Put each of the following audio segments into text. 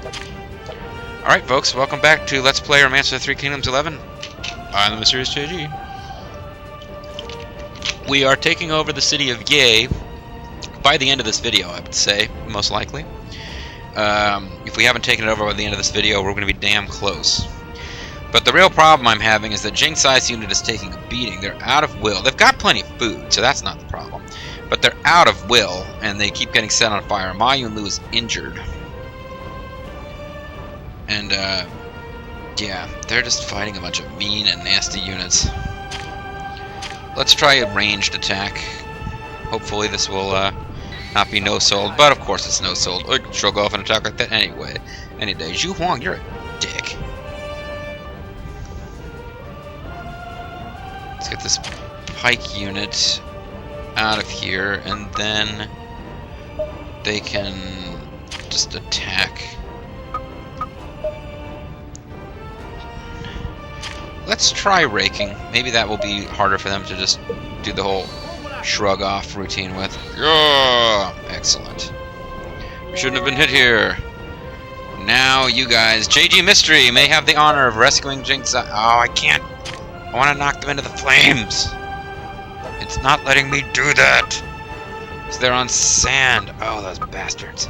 Alright folks, welcome back to Let's Play Romance of the Three Kingdoms 11. I'm the Mysterious JG. We are taking over the city of Ye by the end of this video, I would say, most likely. If we haven't taken it over by the end of this video, we're going to be damn close. But the real problem I'm having is that Jing Sai's unit is taking a beating. They're out of will. They've got plenty of food, so that's not the problem. But they're out of will, and they keep getting set on fire. Ma Yunlu is injured. And, yeah, they're just fighting a bunch of mean and nasty units. Let's try a ranged attack. Hopefully this will, not be no-sold, but of course it's no-sold. I can shrug off an attack like that anyway. Any day. Zhu Huang, you're a dick. Let's get this pike unit out of here, and then they can just attack. Let's try raking. Maybe that will be harder for them to just do the whole shrug off routine with. Yeah, excellent. We shouldn't have been hit here. Now you guys, JG Mystery, may have the honor of rescuing Jing Sai. Oh, I can't. I want to knock them into the flames. It's not letting me do that. Because they're on sand. Oh, those bastards.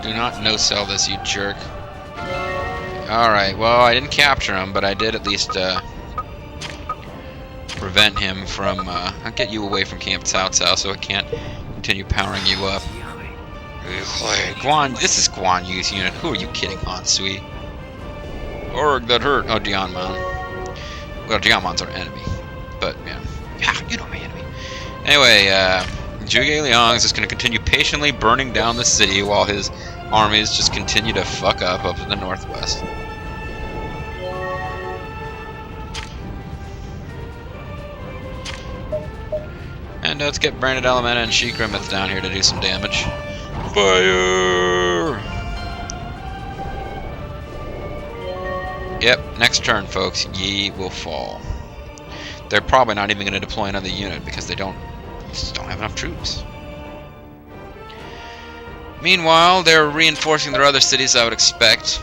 Do not no-sell this, you jerk. Alright, well, I didn't capture him, but I did at least prevent him from... I'll get you away from Camp Cao Cao so it can't continue powering you up. Guan, this is Guan Yu's unit. Who are you kidding, Han Sui? Org, that hurt. Oh, Dianmon. Well, Dianmon's our enemy. But, yeah. You know my enemy. Anyway, Zhuge Liang is just going to continue patiently burning down the city while his armies just continue to fuck up in the northwest. And let's get Branded Elementa and Sheik Grimith down here to do some damage. Fire! Yep, next turn, folks, Yi will fall. They're probably not even going to deploy another unit because they just don't have enough troops. Meanwhile, they're reinforcing their other cities, I would expect.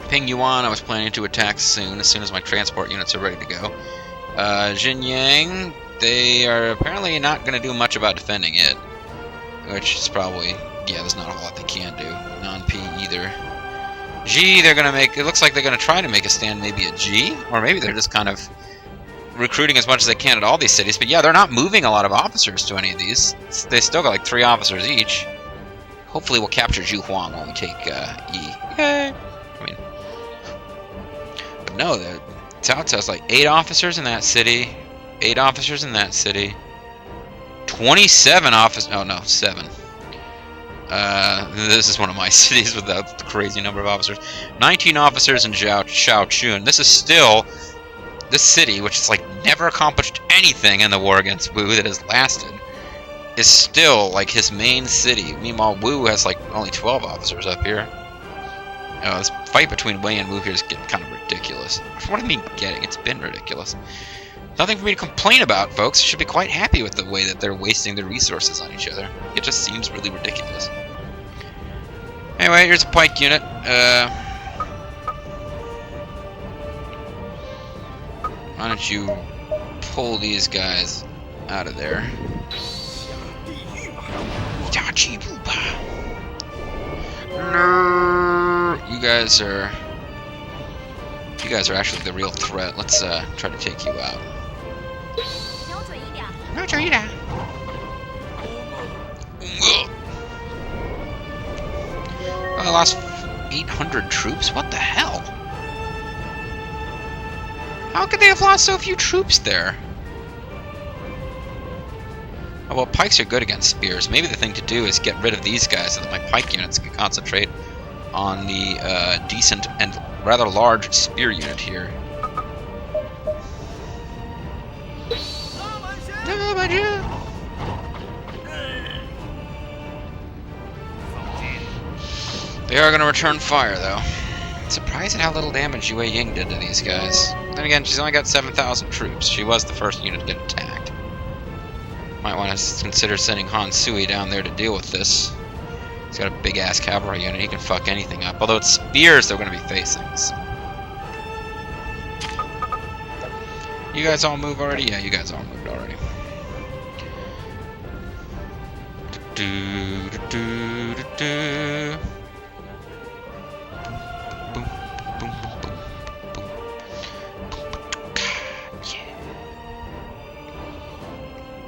Ping Yuan, I was planning to attack soon as my transport units are ready to go. Xinyang, they are apparently not going to do much about defending it. Which is probably, yeah, there's not a whole lot they can do. Non-P either. G, they're going to make, it looks like they're going to try to make a stand maybe at G, or maybe they're just kind of recruiting as much as they can at all these cities. But yeah, they're not moving a lot of officers to any of these. They still got like 3 officers each. Hopefully we'll capture Zhu Huang when we take Yi. Yay! I mean, but no, Cao Cao's like 8 officers in that city, 8 officers in that city. 27 officers. Oh no, 7. This is one of my cities without the crazy number of officers. 19 officers in Shaochun. This is still this city, which is like never accomplished anything in the war against Wu that has lasted, is still like his main city. Meanwhile, Wu has like only 12 officers up here. Oh, this fight between Wei and Wu here is getting kind of ridiculous. What do I mean getting? It's been ridiculous. Nothing for me to complain about, folks. You should be quite happy with the way that they're wasting their resources on each other. It just seems really ridiculous. Anyway, here's a pike unit. Why don't you pull these guys out of there? No, you guys are actually the real threat. Let's try to take you out. Oh, I lost 800 troops? What the hell? How could they have lost so few troops there? Oh, well, pikes are good against spears. Maybe the thing to do is get rid of these guys so that my pike units can concentrate on the decent and rather large spear unit here. They are going to return fire, though. Surprised at how little damage Yue Ying did to these guys. Then again, she's only got 7,000 troops. She was the first unit to get attacked. Might want to consider sending Han Sui down there to deal with this. He's got a big-ass cavalry unit. He can fuck anything up. Although it's spears they're going to be facing. So. You guys all move already? Yeah, you guys all moved already. Do, do, do, do, do. Boom, boom, boom, boom, boom. Yeah.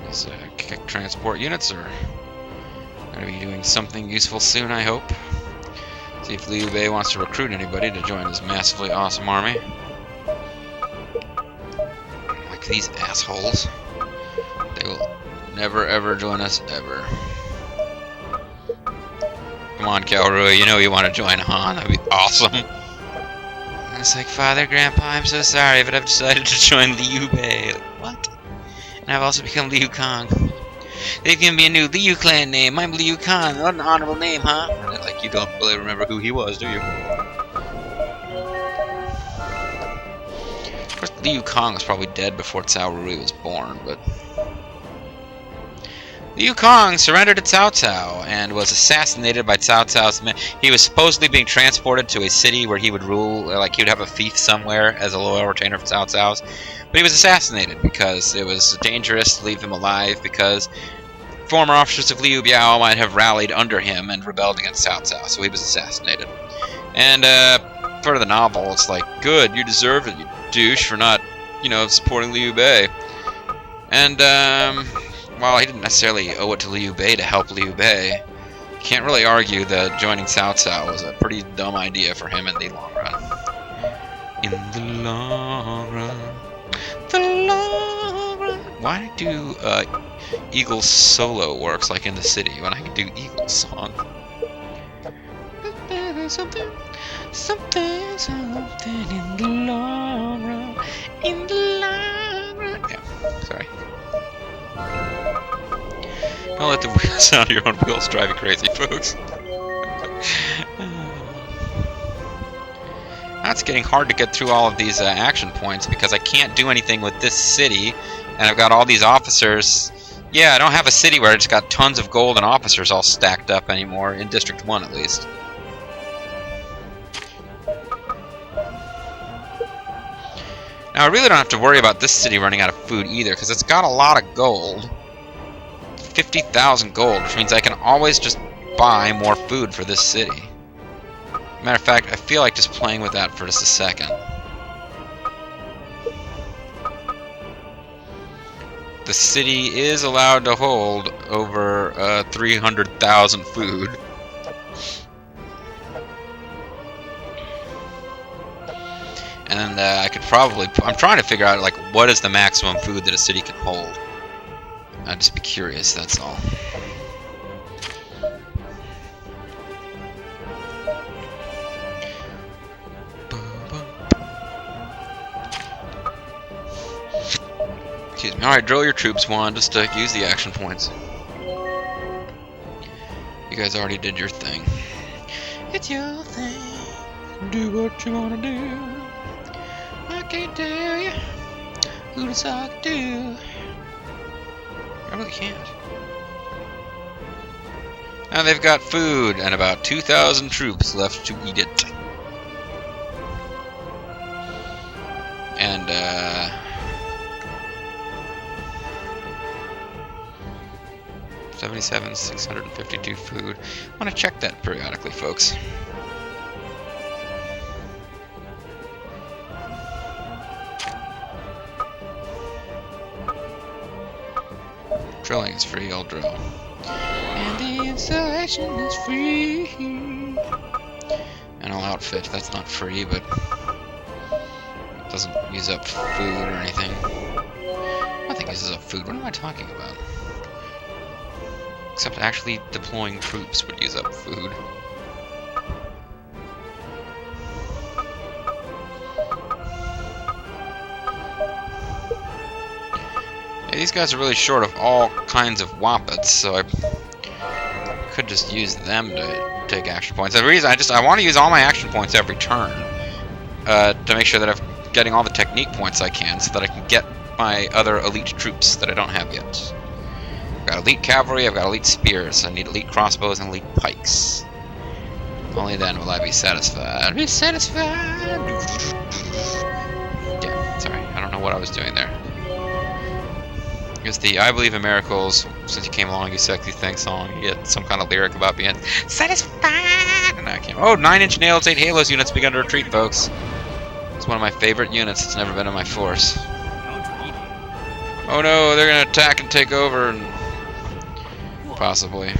These kick transport units are going to be doing something useful soon, I hope. See if Liu Bei wants to recruit anybody to join his massively awesome army. Like these assholes. They will never ever join us, ever. Come on, Calrui, you know you want to join Han. That'd be awesome. And it's like, Father, Grandpa, I'm so sorry, but I've decided to join Liu Bei. Like, what? And I've also become Liu Kang. They've given me a new Liu clan name. I'm Liu Kang. What an honorable name, huh? Like, you don't really remember who he was, do you? Of course, Liu Kang was probably dead before Cao Rui was born, but... Liu Kang surrendered to Cao Cao and was assassinated by Cao Cao's men. He was supposedly being transported to a city where he would rule, like he would have a fief somewhere as a loyal retainer of Cao Cao's. But he was assassinated because it was dangerous to leave him alive, because former officers of Liu Biao might have rallied under him and rebelled against Cao Cao, so he was assassinated. And part of the novel, it's like, good, you deserve it, you douche, for not, you know, supporting Liu Bei. And while he didn't necessarily owe it to Liu Bei to help Liu Bei, you can't really argue that joining Cao Cao was a pretty dumb idea for him in the long run. In the long run. The long run. Why do Eagle's solo works like in the city when I can do Eagle's song? Something in the long run. In the long run. Yeah, sorry. Don't let the sound of your own wheels drive you crazy, folks. Now it's getting hard to get through all of these action points because I can't do anything with this city, and I've got all these officers. Yeah, I don't have a city where I just got tons of gold and officers all stacked up anymore, in District 1 at least. Now I really don't have to worry about this city running out of food either, because it's got a lot of gold. 50,000 gold, which means I can always just buy more food for this city. Matter of fact, I feel like just playing with that for just a second. The city is allowed to hold over 300,000 food. And I could probably... I'm trying to figure out, like, what is the maximum food that a city can hold. I'd just be curious, that's all. Excuse me. Alright, drill your troops, Juan, just to use the action points. You guys already did your thing. It's your thing. Do what you wanna do. I can't tell you who to talk to. I really can't. Now they've got food and about 2,000 troops left to eat it. And, 77,652 food. I want to check that periodically, folks. Drilling is free, I'll drill. And the installation is free. And I'll outfit, that's not free, but it doesn't use up food or anything. I think it uses up food. What am I talking about? Except actually deploying troops would use up food. Yeah, these guys are really short of all kinds of wampets, so I could just use them to take action points. The reason I want to use all my action points every turn to make sure that I'm getting all the technique points I can, so that I can get my other elite troops that I don't have yet. got elite cavalry, I've got elite spears. I need elite crossbows and elite pikes. Only then will I be satisfied. Be satisfied! Yeah, sorry, I don't know what I was doing there. It's the I Believe in Miracles, since you came along, you sexy thing song. You get some kind of lyric about being satisfied! And I can't. Oh, 9-inch nails, 8 Halos units begin to retreat, folks. It's one of my favorite units. It's never been in my force. Oh no, they're gonna attack and take over, and possibly.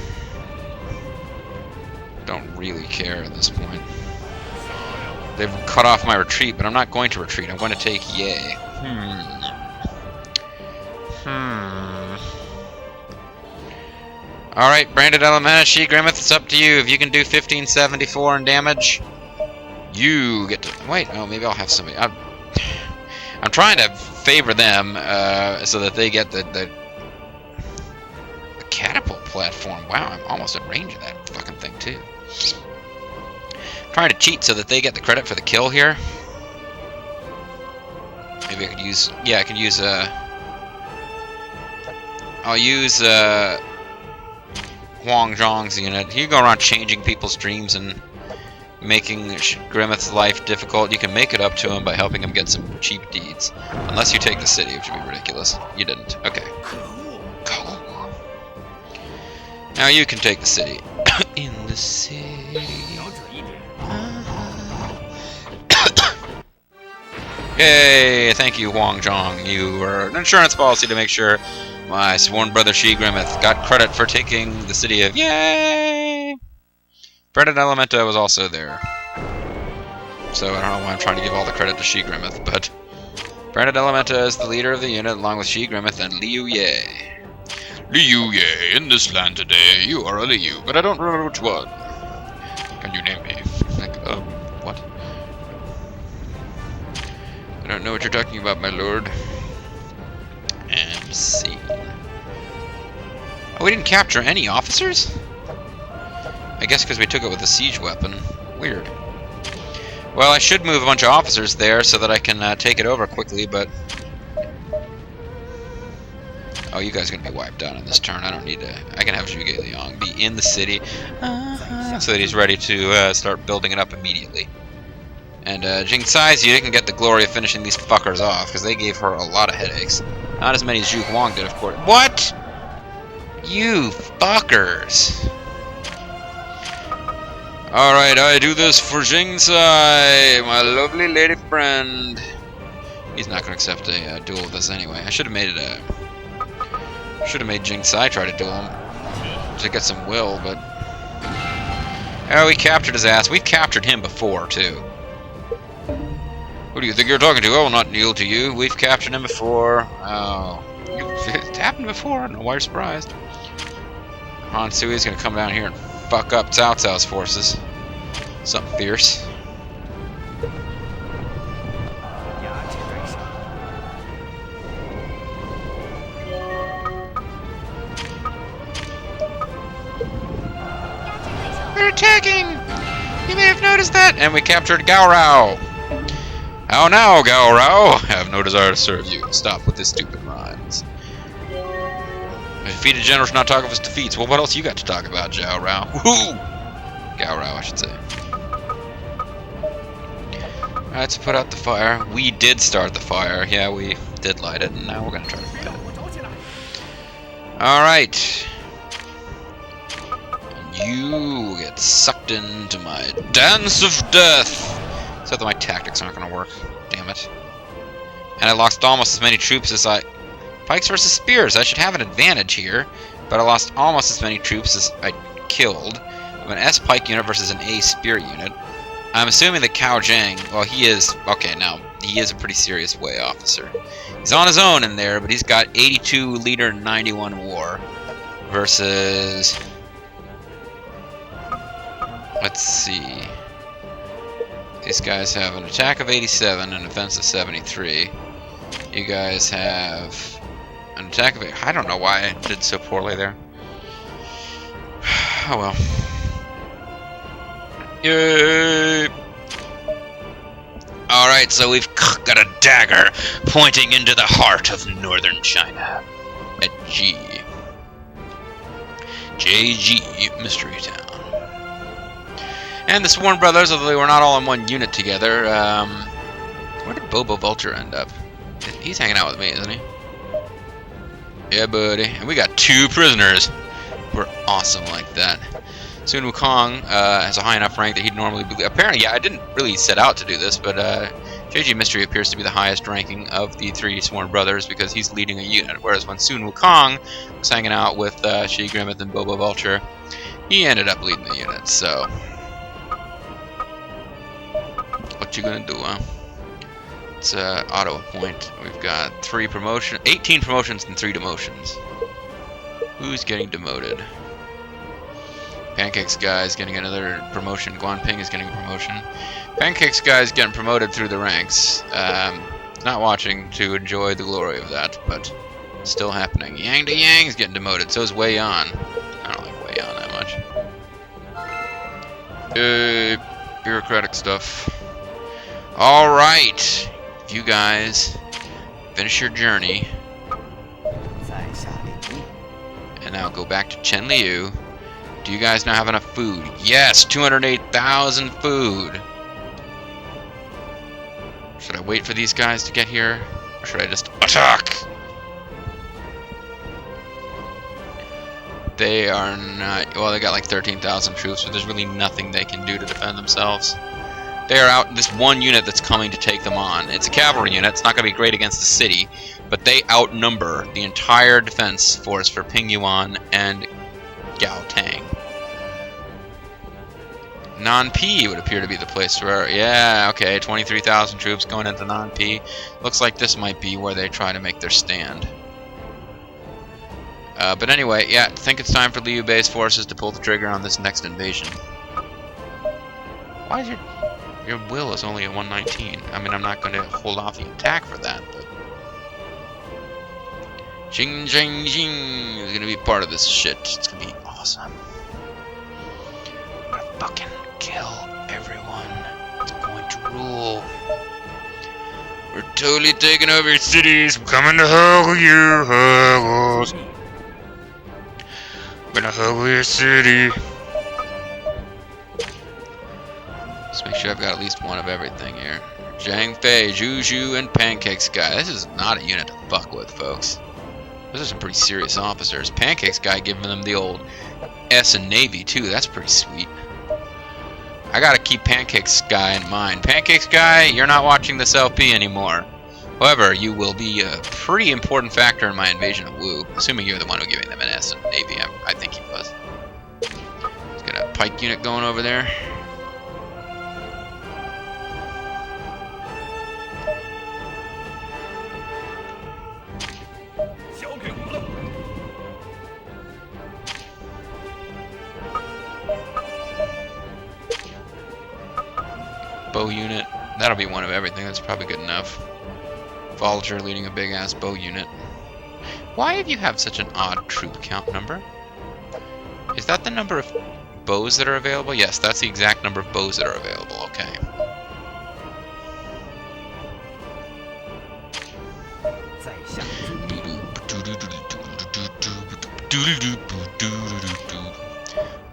Don't really care at this point. They've cut off my retreat, but I'm not going to retreat. I'm going to take Yay. Alright, Branded Elementa, She-Grimmeth, it's up to you. If you can do 1574 in damage, you get to... Wait, oh, maybe I'll have somebody... I'm trying to favor them so that they get the catapult platform. Wow, I'm almost at range of that fucking thing, too. I'm trying to cheat so that they get the credit for the kill here. Maybe I could use... Yeah, I could use... I'll use Huang Zhong's unit. He can go around changing people's dreams and making Grimmeth's life difficult. You can make it up to him by helping him get some cheap deeds. Unless you take the city, which would be ridiculous. You didn't. Okay. Cool. Now you can take the city. In the city. Yay! Thank you, Huang Zhong. You were an insurance policy to make sure my sworn brother She-Grimmeth got credit for taking the city of Yay! Branded Elementa was also there. So I don't know why I'm trying to give all the credit to She-Grimmeth, but Branded Elementa is the leader of the unit along with She-Grimmeth and Liu Ye. Liu Ye, in this land today, you are a Liu, but I don't remember which one. Can you name me? Like, what? I don't know what you're talking about, my lord. And scene. Oh, we didn't capture any officers? I guess because we took it with a siege weapon. Weird. Well, I should move a bunch of officers there so that I can take it over quickly, but... Oh, you guys are going to be wiped out on this turn. I don't need to... I can have Zhuge Liang be in the city so that he's ready to start building it up immediately. And Jing Tsai's unit can get the glory of finishing these fuckers off, because they gave her a lot of headaches. Not as many as Zhu Huang did, of course. What? You fuckers! Alright, I do this for Jing Tsai, my lovely lady friend. He's not going to accept a duel with us anyway. I should have made it a... Should have made Jing Tsai try to duel him. To get some will, but... Oh, we captured his ass. We've captured him before, too. Who do you think you're talking to? I will not kneel to you. We've captured him before. Oh. It's happened before. I don't know why you're surprised. Han Sui is going to come down here and fuck up Cao Cao's forces. Something fierce. We're attacking! You may have noticed that! And we captured Gao Rao! How now, Gao Rao? I have no desire to serve you. Stop with this stupid rhymes. A defeated general should not talk of his defeats. Well, what else you got to talk about, Zhao Rao? Woohoo! Gao Rao, I should say. Alright, let's put out the fire. We did start the fire. Yeah, we did light it, and now we're gonna try to fight it. Alright. You get sucked into my dance of death! Except that my tactics aren't going to work. Damn it. And I lost almost as many troops as I... Pikes versus spears. I should have an advantage here. But I lost almost as many troops as I killed. I'm an S pike unit versus an A spear unit. I'm assuming that Cao Zhang... Well, he is... Okay, now, he is a pretty serious Wei officer. He's on his own in there, but he's got 82 leader, 91 war. Versus... Let's see... These guys have an attack of 87 and an defense of 73. You guys have an attack of 8. I don't know why I did so poorly there. Oh well. Yay! Alright, so we've got a dagger pointing into the heart of northern China. At G. JG Mystery Town. And the Sworn Brothers, although they were not all in one unit together, where did Bobo Vulture end up? He's hanging out with me, isn't he? Yeah, buddy. And we got 2 prisoners. We're awesome like that. Sun Wukong has a high enough rank that he'd normally be... Apparently, yeah, I didn't really set out to do this, but JG Mystery appears to be the highest ranking of the 3 Sworn Brothers because he's leading a unit. Whereas when Sun Wukong was hanging out with Shi Grimmeth and Bobo Vulture, he ended up leading the unit, so... What you gonna do, huh? It's auto appoint. We've got 18 promotions and 3 demotions. Who's getting demoted? Pancakes guy is getting another promotion. Guan Ping is getting a promotion. Pancakes guy is getting promoted through the ranks. Not watching to enjoy the glory of that, but still happening. Yang to Yang is getting demoted. So is Wei Yan. I don't like Wei Yan that much. Bureaucratic stuff. Alright, if you guys finish your journey, and now go back to Chen Liu, do you guys now have enough food? Yes, 208,000 food! Should I wait for these guys to get here, or should I just attack? They are not, well, they got like 13,000 troops, but there's really nothing they can do to defend themselves. They are out this one unit that's coming to take them on. It's a cavalry unit. It's not going to be great against the city, but they outnumber the entire defense force for Ping Yuan and Gao Tang. Nanpi would appear to be the place where... Yeah, okay, 23,000 troops going into Nanpi. Looks like this might be where they try to make their stand. But anyway, yeah, I think it's time for Liu Bei's forces to pull the trigger on this next invasion. Why is your will is only at 119. I mean, I'm not going to hold off the attack for that, but... Jing Jing Jing is going to be part of this shit. It's going to be awesome. I'm going to fucking kill everyone. It's going to rule. We're totally taking over your cities. We're coming to huggle you, huggles. We're going to huggle your city. Let's make sure I've got at least one of everything here. Zhang Fei, Zhu, and Pancakes Guy. This is not a unit to fuck with, folks. Those are some pretty serious officers. Pancakes Guy giving them the old S in Navy, too. That's pretty sweet. I gotta keep Pancakes Guy in mind. Pancakes Guy, you're not watching this LP anymore. However, you will be a pretty important factor in my invasion of Wu. Assuming you're the one who giving them an S in Navy. I think he was. He's got a pike unit going over there. Bow unit. That'll be one of everything. That's probably good enough. Vulture leading a big ass bow unit. Why have you have such an odd troop count number? Is that the number of bows that are available? Yes, that's the exact number of bows that are available. Okay.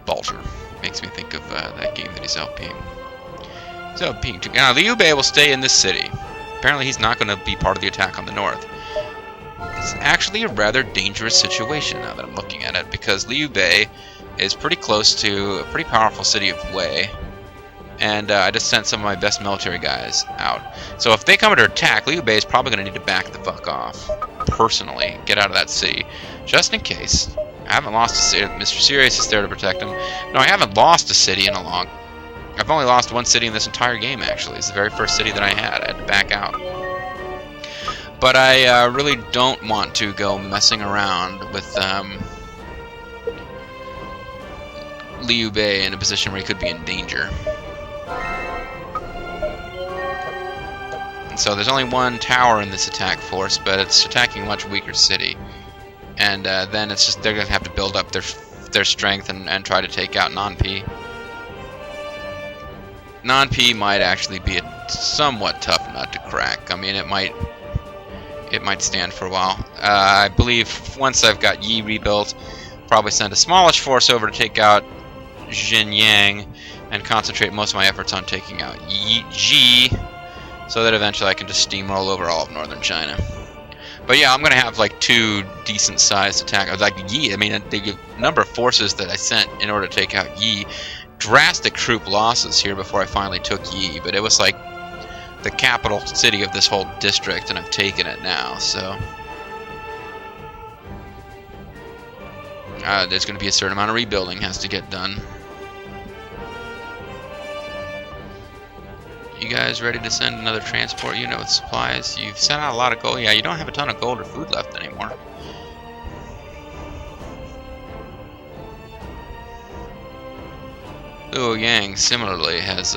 Vulture. Makes me think of that game that he's LPing. So, now Liu Bei will stay in this city. Apparently he's not going to be part of the attack on the north. It's actually a rather dangerous situation now that I'm looking at it, because Liu Bei is pretty close to a pretty powerful city of Wei, and I just sent some of my best military guys out. So if they come to attack, Liu Bei is probably going to need to back the fuck off, personally, get out of that city, just in case. I haven't lost a city. Mr. Sirius is there to protect him. No, I haven't lost a city in a long... I've only lost one city in this entire game, actually. It's the very first city that I had. I had to back out. But I really don't want to go messing around with Liu Bei in a position where he could be in danger. And so there's only one tower in this attack force, but it's attacking a much weaker city. And then it's just they're going to have to build up their strength and try to take out Nanpi. Nanpi might actually be a somewhat tough nut to crack. I mean, it might stand for a while. I believe once I've got Yi rebuilt, probably send a smallish force over to take out Xinjiang and concentrate most of my efforts on taking out Yi, so that eventually I can just steamroll over all of northern China. But yeah, I'm going to have like 2 decent-sized attacks. Like Yi, I mean, the number of forces that I sent in order to take out Yi, drastic troop losses here before I finally took Yi, but it was like the capital city of this whole district, and I've taken it now, so... there's going to be a certain amount of rebuilding has to get done. You guys ready to send another transport unit with supplies? You've sent out a lot of gold. Yeah, you don't have a ton of gold or food left anymore. Luoyang similarly has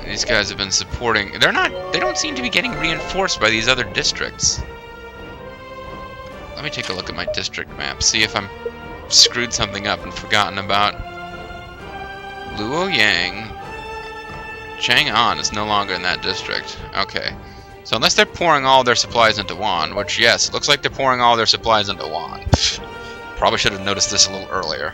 these guys have been supporting. They don't seem to be getting reinforced by these other districts. Let me take a look at my district map, see if I'm screwed something up and forgotten about. Luoyang. Chang'an is no longer in that district. Okay. So unless they're pouring all their supplies into Wan, which, yes, it looks like they're pouring all their supplies into Wan. Probably should have noticed this a little earlier.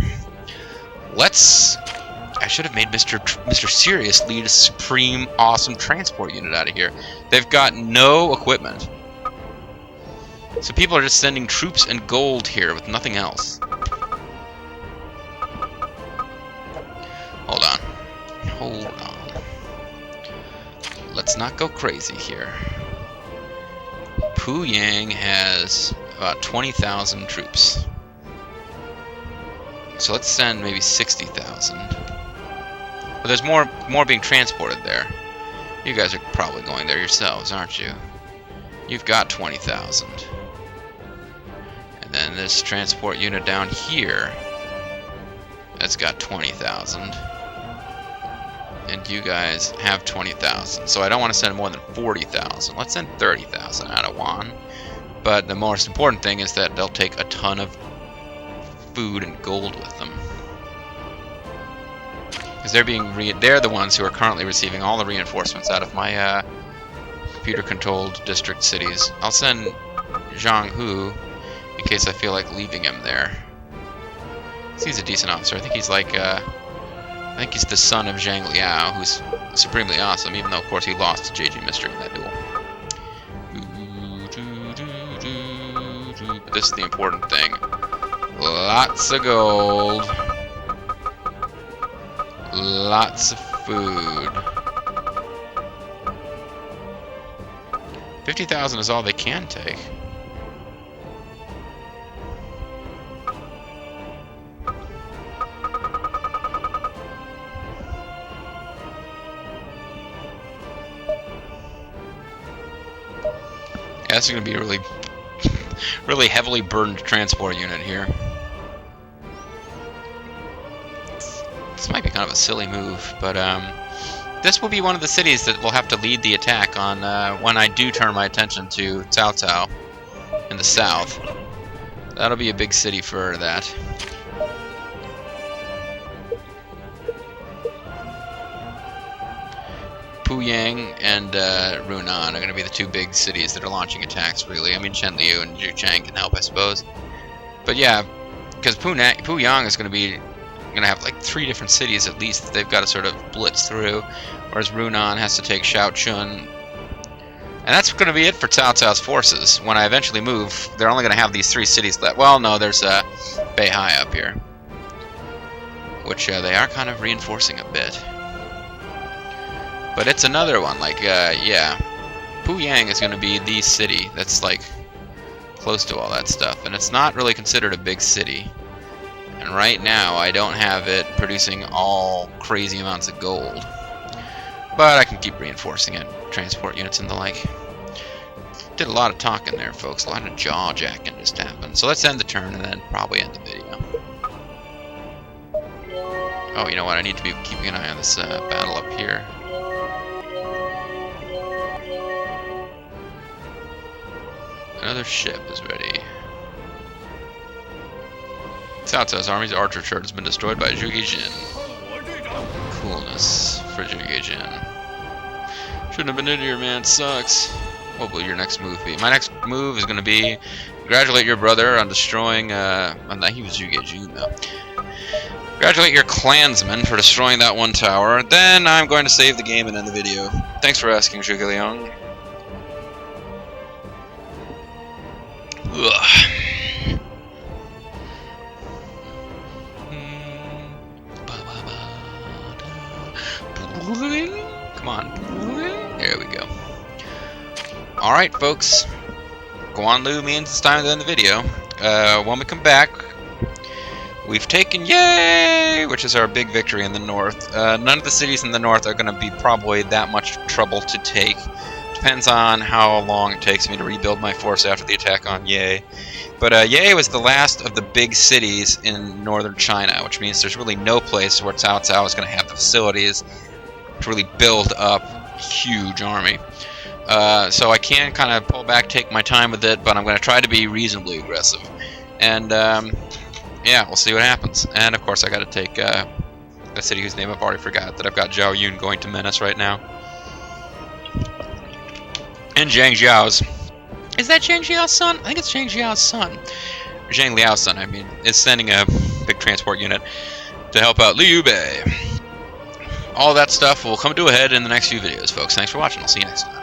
I should have made Mr. Sirius lead a supreme awesome transport unit out of here. They've got no equipment. So people are just sending troops and gold here with nothing else. Hold on. Hold on. Let's not go crazy here. Puyang has about 20,000 troops. So let's send maybe 60,000. But there's more being transported there. You guys are probably going there yourselves, aren't you? You've got 20,000. And then this transport unit down here, that's got 20,000. And you guys have 20,000. So I don't want to send more than 40,000. Let's send 30,000 out of Wan. But the most important thing is that they'll take a ton of food and gold with them. Because they're the ones who are currently receiving all the reinforcements out of my computer-controlled district cities. I'll send Zhang Hu in case I feel like leaving him there. He's a decent officer. I think he's like, I think he's the son of Zhang Liao, who's supremely awesome, even though, of course, he lost to JG Mystery in that duel. But this is the important thing. Lots of gold. Lots of food. 50,000 is all they can take. Yeah, this is going to be a really heavily burdened transport unit here. This might be kind of a silly move, but this will be one of the cities that will have to lead the attack on when I do turn my attention to Cao Cao in the south. That'll be a big city for that. Puyang and Runan are going to be the 2 big cities that are launching attacks, really. I mean, Chenliu and Zhuchang can help, I suppose. But yeah, because Puyang is going to have like 3 different cities at least that they've got to sort of blitz through, whereas Runan has to take Shaochun. And that's going to be it for Cao Cao's forces. When I eventually move, they're only going to have these 3 cities left. Well, no, there's Beihai up here, which they are kind of reinforcing a bit. But it's another one, like, yeah. Puyang is going to be the city that's, like, close to all that stuff. And it's not really considered a big city. And right now, I don't have it producing all crazy amounts of gold. But I can keep reinforcing it. Transport units and the like. Did a lot of talking there, folks. A lot of jaw-jacking just happened. So let's end the turn and then probably end the video. Oh, you know what? I need to be keeping an eye on this battle up here. Another ship is ready. Cao Cao's army's archer turret has been destroyed by Zhuge Jin. Coolness for Zhuge Jin. Shouldn't have been in here, man. Sucks. What will your next move be? My next move is going to be congratulate your brother on destroying. He was Yugeju, no. Congratulate your clansman for destroying that one tower. Then I'm going to save the game and end the video. Thanks for asking, Zhuge Liang. Come on. There we go. Alright, folks. Guanlu means it's time to end the video. When we come back, we've taken Yay! Which is our big victory in the north. None of the cities in the north are going to be probably that much trouble to take. Depends on how long it takes me to rebuild my force after the attack on Yei. But Yei was the last of the big cities in northern China, which means there's really no place where Cao Cao is going to have the facilities to really build up a huge army. So I can kind of pull back, take my time with it, but I'm going to try to be reasonably aggressive. And yeah, we'll see what happens. And of course I got to take a city whose name I've already forgot, that I've got Zhao Yun going to menace right now. And Zhang Xiao's. Is that Zhang Xiao's son? I think it's Zhang Xiao's son. Zhang Liao's son, I mean, is sending a big transport unit to help out Liu Bei. All that stuff will come to a head in the next few videos, folks. Thanks for watching. I'll see you next time.